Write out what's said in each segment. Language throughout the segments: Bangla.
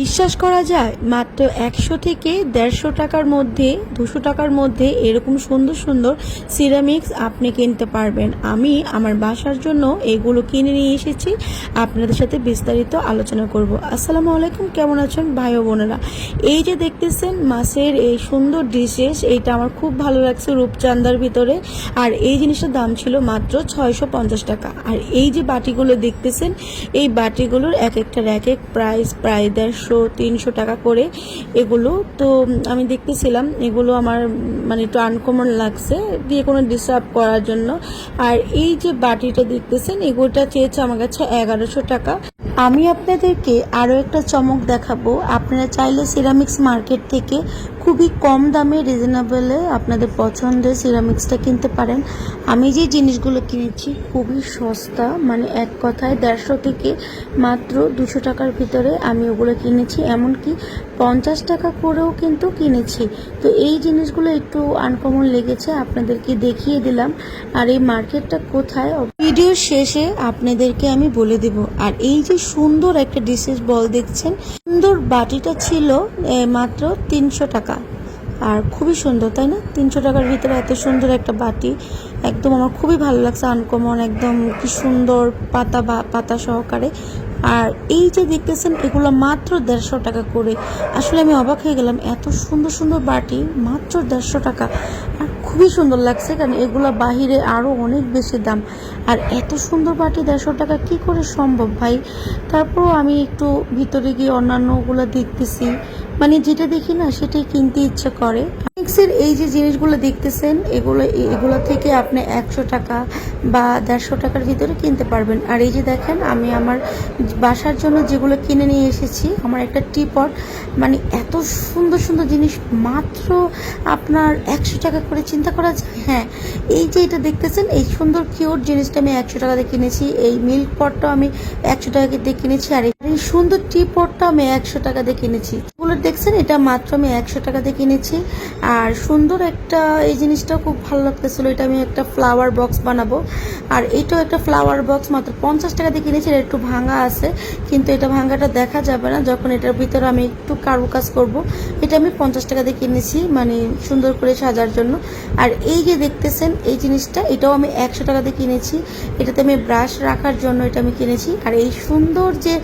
বিশ্বাস করা যায় মাত্র ১০০ থেকে ১৫০ টাকার মধ্যে ২০০ টাকার মধ্যে এরকম সুন্দর সুন্দর সিরামিক্স আপনি কিনতে পারবেন। আমি আমার বাসার জন্য এগুলো কিনে নিয়ে এসেছি, আপনাদের সাথে বিস্তারিত আলোচনা করব। আসসালামু আলাইকুম, কেমন আছেন ভাই ও বোনেরা? এই যে দেখতেছেন মাছের এই সুন্দর ডিশেস, এইটা আমার খুব ভালো লাগছে রূপচাঁদার ভিতরে। আর এই জিনিসটার দাম ছিল মাত্র ৬৫০ টাকা। আর এই যে বাটিগুলো দেখতেছেন, এই বাটিগুলোর এক একটার এক এক প্রাইস প্রায় ১৫০-৩০০ টাকা করে এগুলো। তো আমি দেখতেছিলাম এগুলো আমার মানে একটু আনকমন লাগছে দিয়ে কোনো ডিস্টার্ব করার জন্য। আর এই যে বাটিটা দেখতেছেন এগুলোটা চেয়েছে আমার কাছে ১১০০ টাকা। আমি আপনাদেরকে আরও একটা চমক দেখাবো। আপনারা চাইলে সিরামিক্স মার্কেট থেকে খুবই কম দামে রিজনেবলে আপনাদের পছন্দের সিরামিক্সটা কিনতে পারেন। আমি যে জিনিসগুলো কিনেছি খুবই সস্তা, মানে এক কথায় ১৫০ থেকে মাত্র ২০০ টাকার ভিতরে আমি ওগুলো কিনেছি, এমনকি ৫০ টাকা করেও কিন্তু কিনেছি। তো এই জিনিসগুলো একটু আনকমন লেগেছে, আপনাদেরকে দেখিয়ে দিলাম। আর এই মার্কেটটা কোথায় ভিডিওর শেষে আপনাদেরকে আমি বলে দেব। আর এই যে সুন্দর একটা ডিশেস বল দেখছেন, সুন্দর বাটিটা ছিল মাত্র ৩০০ টাকা। আর খুবই সুন্দর, তাই না? ৩০০ টাকার ভিতরে এত সুন্দর একটা বাটি, একদম আমার খুবই ভালো লাগছে, আনকমন একদম, কি সুন্দর পাতা বা পাতা সহকারে। আর এই যে দেখতেছেন এগুলো মাত্র ১৫০ টাকা করে। আসলে আমি অবাক হয়ে গেলাম, এত সুন্দর সুন্দর বাটি মাত্র ১৫০ টাকা। আর খুবই সুন্দর লাগছে, কারণ এগুলো বাহিরে আরও অনেক বেশি দাম। আর এত সুন্দর বাটি ১৫০ টাকা কি করে সম্ভব ভাই? তারপরও আমি একটু ভিতরে গিয়ে অন্যান্যগুলো দেখতেছি, মানে যেটা দেখি না সেটাই কিনতে ইচ্ছে করে। মিক্সের এই যে জিনিসগুলো দেখতেছেন এগুলো থেকে আপনি ১০০ টাকা বা ১৫০ টাকার ভিতরে কিনতে পারবেন। আর এই যে দেখেন আমি আমার বাসার জন্য যেগুলো কিনে নিয়ে এসেছি, আমার একটা টিপট, মানে এত সুন্দর সুন্দর জিনিস মাত্র আপনার ১০০ টাকা করে, চিন্তা করা যায়? হ্যাঁ, এই যে এটা দেখতেছেন এই সুন্দর কিউট জিনিসটা আমি ১০০ টাকা দিয়ে কিনেছি। এই মিল্ক পটটাও আমি ১০০ টাকা দিয়ে কিনেছি। আর এই সুন্দর টি পটটা আমি ১০০ টাকা দিয়ে কিনেছি। এগুলো দেখছেন এটা মাত্র আমি ১০০ টাকা দিয়ে কিনেছি। আর সুন্দর একটা এই জিনিসটাও খুব ভালো লাগতেছিল, এটা আমি একটা ফ্লাওয়ার বক্স বানাবো। আর এটাও একটা ফ্লাওয়ার বক্স, মাত্র ৫০ টাকা দিয়ে কিনেছি। এটা একটু ভাঙা আছে, কিন্তু এটা ভাঙাটা দেখা যাবে না যখন এটার ভিতরে আমি একটু কারুকাজ করব। এটা আমি ৫০ টাকা দিয়ে কিনেছি, মানে সুন্দর করে সাজার জন্য। আর এই যে দেখতেছেন এই জিনিসটা, এটাও আমি ১০০ টাকা দিয়ে কিনেছি। এটাতে আমি ব্রাশ রাখার জন্য এটা আমি কিনেছি। আর এই সুন্দর যে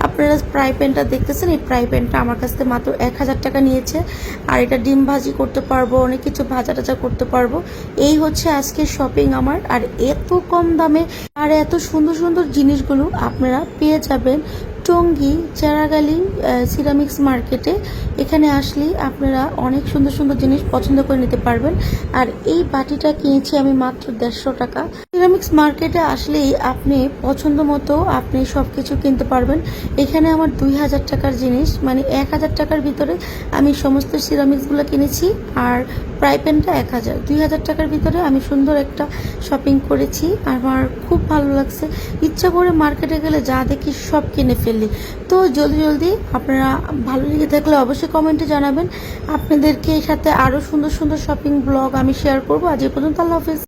আপনারা ফ্রাই প্যানটা দেখতেছেন, এই ফ্রাই প্যানটা আমার কাছ থেকে মাত্র ১০০০ টাকা নিয়েছে। আর এটা ডিম ভাজি করতে পারবো, অনেক কিছু ভাজা টাজা করতে পারবো। এই হচ্ছে আজকে শপিং আমার। আর এত কম দামে আর এত সুন্দর সুন্দর জিনিসগুলো আপনারা পেয়ে যাবেন টঙ্গী চেরাগালি সিরামিক্স মার্কেটে। এখানে আসলেই আপনারা অনেক সুন্দর সুন্দর জিনিস পছন্দ করে নিতে পারবেন। আর এই বাটিটা কিনেছি আমি মাত্র ১৫০ টাকা। সিরামিক্স মার্কেটে আসলেই আপনি পছন্দ মতো আপনি সব কিছু কিনতে পারবেন। এখানে আমার ২০০০ টাকার জিনিস, মানে ১০০০ টাকার ভিতরে আমি সমস্ত সিরামিক্সগুলো কিনেছি। আর ফ্রাই প্যানটা ১০০০, ২০০০ টাকার ভিতরে আমি সুন্দর একটা শপিং করেছি। আমার খুব ভালো লাগছে, ইচ্ছা করে মার্কেটে গেলে যা দেখি সব কিনে ফেলি। তো জলদি জলদি আপনারা ভালো লেগে থাকলে অবশ্যই কমেন্টে জানাবেন। আপনাদেরকে সাথে আরও সুন্দর সুন্দর শপিং ব্লগ আমি শেয়ার করবো। আজ এই পর্যন্ত, আল্লাহ হাফিজ।